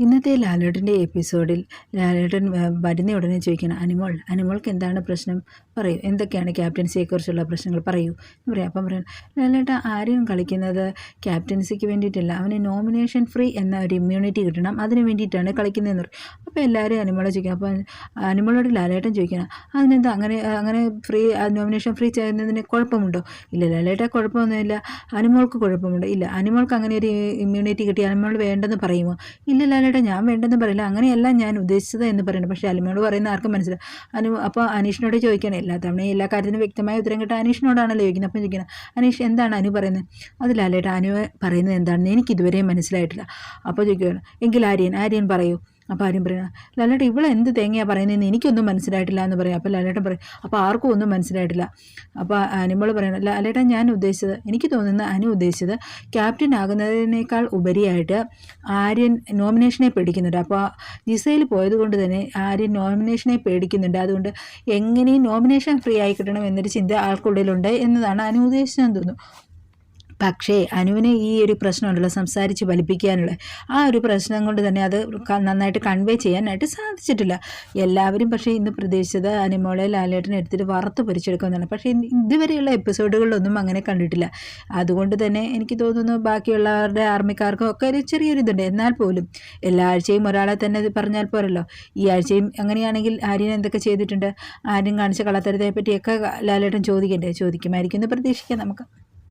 ഇന്നത്തെ ലാലേട്ടൻ്റെ എപ്പിസോഡിൽ ലാലേട്ടൻ വരുന്ന ഉടനെ ചോദിക്കണം, അനിമോൾക്ക് എന്താണ് പ്രശ്നം, പറയൂ, എന്തൊക്കെയാണ് ക്യാപ്റ്റൻസിയെക്കുറിച്ചുള്ള പ്രശ്നങ്ങൾ പറയൂ എന്ന് പറയാം. അപ്പം പറയണം, ലാലേട്ട ആരും കളിക്കുന്നത് ക്യാപ്റ്റൻസിക്ക് വേണ്ടിയിട്ടല്ല, അവന് നോമിനേഷൻ ഫ്രീ എന്ന ഒരു ഇമ്മ്യൂണിറ്റി കിട്ടണം, അതിന് വേണ്ടിയിട്ടാണ് കളിക്കുന്നതെന്ന് പറയും. അപ്പോൾ എല്ലാവരും അനിമോളെ ചോദിക്കണം. അപ്പോൾ അനിമോളോട് ലാലേട്ടൻ ചോദിക്കണം, അതിനെന്താ അങ്ങനെ ഫ്രീ നോമിനേഷൻ ഫ്രീ ചെയ്യുന്നതിന് കുഴപ്പമുണ്ടോ? ഇല്ല ലാലേട്ട, കുഴപ്പമൊന്നുമില്ല. അനിമോൾക്ക് കുഴപ്പമുണ്ടോ? ഇല്ല. അനിമോൾക്ക് അങ്ങനെ ഒരു ഇമ്മ്യൂണിറ്റി കിട്ടി അനിമോൾ വേണ്ടെന്ന് പറയുമോ? ഇല്ല ലാലേട്ട, ഞാൻ വേണ്ടെന്ന് പറയില്ല, അങ്ങനെയല്ല ഞാൻ ഉദ്ദേശിച്ചത് എന്ന് പറയുന്നത്. പക്ഷേ അനിമോട് പറയുന്ന ആർക്കും മനസ്സിലാവും. അപ്പോൾ അനീഷിനോട് ചോദിക്കണം, എല്ലാ തവണയും എല്ലാ കാര്യത്തിനും വ്യക്തമായ ഉത്തരം കിട്ടാൻ അനീഷിനോടാണല്ലോ ചോദിക്കുന്നത്. അപ്പം ചോദിക്കണം, അനീഷ് എന്താണ് അനു പറയുന്നത്? അത് ലാലേട്ട, അനു പറയുന്നത് എന്താണെന്ന് എനിക്കിതുവരെ മനസ്സിലായിട്ടില്ല. അപ്പോൾ ചോദിക്കുകയാണ്, എങ്കിൽ ആര്യൻ പറയൂ. അപ്പോൾ ആര്യം പറയുക, ലാലേട്ട ഇവിടെ എന്ത് തേങ്ങയാണ് പറയുന്നതെന്ന് എനിക്കൊന്നും മനസ്സിലായിട്ടില്ല എന്ന് പറയും. അപ്പോൾ ലാലേട്ടൻ പറയും, അപ്പോൾ ആർക്കും ഒന്നും മനസ്സിലായിട്ടില്ല. അപ്പോൾ അനിമോൾ പറയണം, ലാലേട്ട ഞാൻ ഉദ്ദേശിച്ചത്, എനിക്ക് തോന്നുന്ന അനു ഉദ്ദേശിച്ചത് ക്യാപ്റ്റൻ ആകുന്നതിനേക്കാൾ ഉപരിയായിട്ട് ആര്യൻ നോമിനേഷനെ പേടിക്കുന്നുണ്ട്. അപ്പോൾ ജിസയിൽ പോയത് കൊണ്ട് തന്നെ ആര്യൻ നോമിനേഷനെ പേടിക്കുന്നുണ്ട്. അതുകൊണ്ട് എങ്ങനെയും നോമിനേഷൻ ഫ്രീ ആയി കിട്ടണം എന്നൊരു ചിന്ത ആൾക്കുള്ളിലുണ്ട് എന്നതാണ് അനു ഉദ്ദേശിച്ചതെന്ന് തോന്നുന്നു. പക്ഷേ അനുവിന് ഈ ഒരു പ്രശ്നമുണ്ടല്ലോ, സംസാരിച്ച് ഫലിപ്പിക്കാനുള്ള ആ ഒരു പ്രശ്നം കൊണ്ട് തന്നെ അത് നന്നായിട്ട് കൺവേ ചെയ്യാനായിട്ട് സാധിച്ചിട്ടില്ല. എല്ലാവരും പക്ഷേ ഇന്ന് പ്രതീക്ഷിച്ചത് അനിമോളെ ലാലേട്ടനെ എടുത്തിട്ട് വറുത്ത് പൊരിച്ചെടുക്കുമെന്നാണ്. പക്ഷേ ഇതുവരെയുള്ള എപ്പിസോഡുകളിലൊന്നും അങ്ങനെ കണ്ടിട്ടില്ല. അതുകൊണ്ട് തന്നെ എനിക്ക് തോന്നുന്നു ബാക്കിയുള്ളവരുടെ ആർമിക്കാർക്കും ഒക്കെ ഒരു ചെറിയൊരു ഇതുണ്ട്. എന്നാൽ പോലും എല്ലാ ആഴ്ചയും ഒരാളെ തന്നെ പറഞ്ഞാൽ പോരല്ലോ. ഈ ആഴ്ചയും അങ്ങനെയാണെങ്കിൽ ആര്യൻ എന്തൊക്കെ ചെയ്തിട്ടുണ്ട്, ആര്യൻ കാണിച്ച കള്ളത്തരത്തെ പറ്റിയൊക്കെ ലാലേട്ടൻ ചോദിക്കണ്ടേ? ചോദിക്കുമായിരിക്കും എന്ന് പ്രതീക്ഷിക്കാം നമുക്ക്.